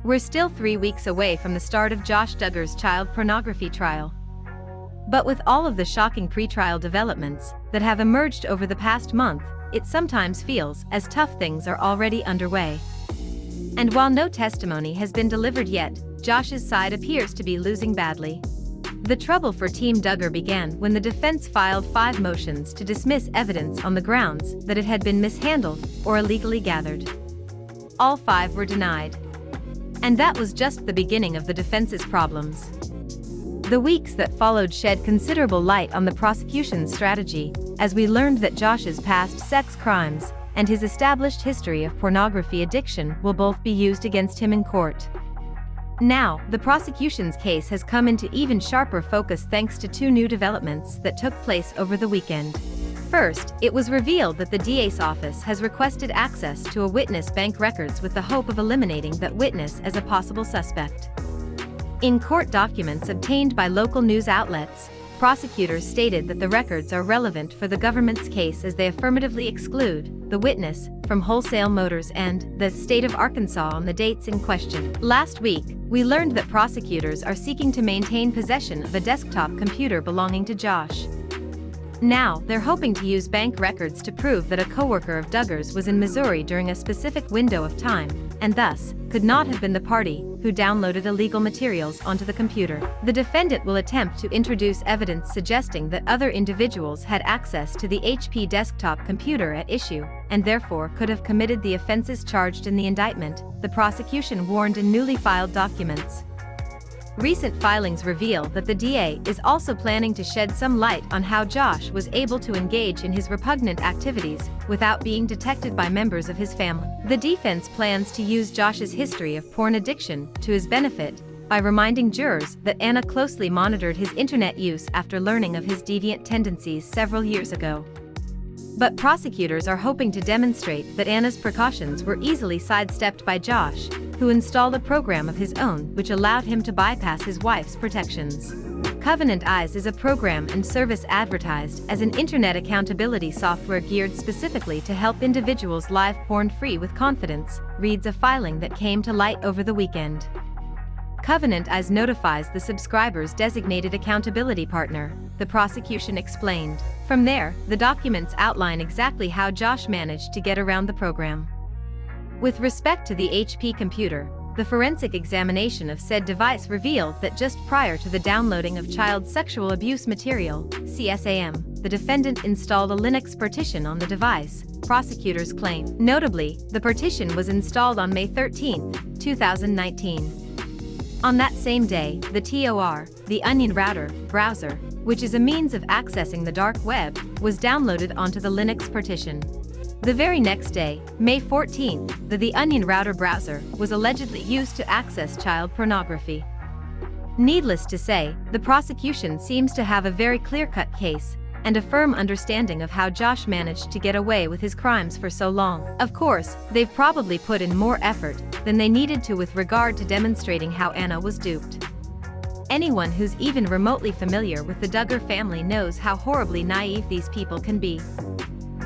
We're still 3 weeks away from the start of Josh Duggar's child pornography trial. But with all of the shocking pretrial developments that have emerged over the past month, it sometimes feels as tough things are already underway. And while no testimony has been delivered yet, Josh's side appears to be losing badly. The trouble for Team Duggar began when the defense filed 5 motions to dismiss evidence on the grounds that it had been mishandled or illegally gathered. All 5 were denied. And that was just the beginning of the defense's problems. The weeks that followed shed considerable light on the prosecution's strategy, as we learned that Josh's past sex crimes and his established history of pornography addiction will both be used against him in court. Now, the prosecution's case has come into even sharper focus thanks to 2 new developments that took place over the weekend. First, it was revealed that the DA's office has requested access to a witness bank records with the hope of eliminating that witness as a possible suspect. In court documents obtained by local news outlets, prosecutors stated that the records are relevant for the government's case as they affirmatively exclude the witness from Wholesale Motors and the state of Arkansas on the dates in question. Last week, we learned that prosecutors are seeking to maintain possession of a desktop computer belonging to Josh. Now, they're hoping to use bank records to prove that a coworker of Duggar's was in Missouri during a specific window of time, and thus, could not have been the party who downloaded illegal materials onto the computer. The defendant will attempt to introduce evidence suggesting that other individuals had access to the HP desktop computer at issue, and therefore could have committed the offenses charged in the indictment, the prosecution warned in newly filed documents. Recent filings reveal that the DA is also planning to shed some light on how Josh was able to engage in his repugnant activities without being detected by members of his family. The defense plans to use Josh's history of porn addiction to his benefit by reminding jurors that Anna closely monitored his internet use after learning of his deviant tendencies several years ago. But prosecutors are hoping to demonstrate that Anna's precautions were easily sidestepped by Josh, who installed a program of his own which allowed him to bypass his wife's protections. Covenant Eyes is a program and service advertised as an internet accountability software geared specifically to help individuals live porn-free with confidence, reads a filing that came to light over the weekend. Covenant Eyes notifies the subscriber's designated accountability partner, the prosecution explained. From there, the documents outline exactly how Josh managed to get around the program. With respect to the HP computer, the forensic examination of said device revealed that just prior to the downloading of child sexual abuse material, CSAM, the defendant installed a Linux partition on the device, prosecutors claim. Notably, the partition was installed on May 13, 2019. On that same day, the TOR, the Onion Router, browser, which is a means of accessing the dark web, was downloaded onto the Linux partition. The very next day, May 14, the Onion Router browser was allegedly used to access child pornography. Needless to say, the prosecution seems to have a very clear-cut case and a firm understanding of how Josh managed to get away with his crimes for so long. Of course, they've probably put in more effort than they needed to with regard to demonstrating how Anna was duped. Anyone who's even remotely familiar with the Duggar family knows how horribly naive these people can be.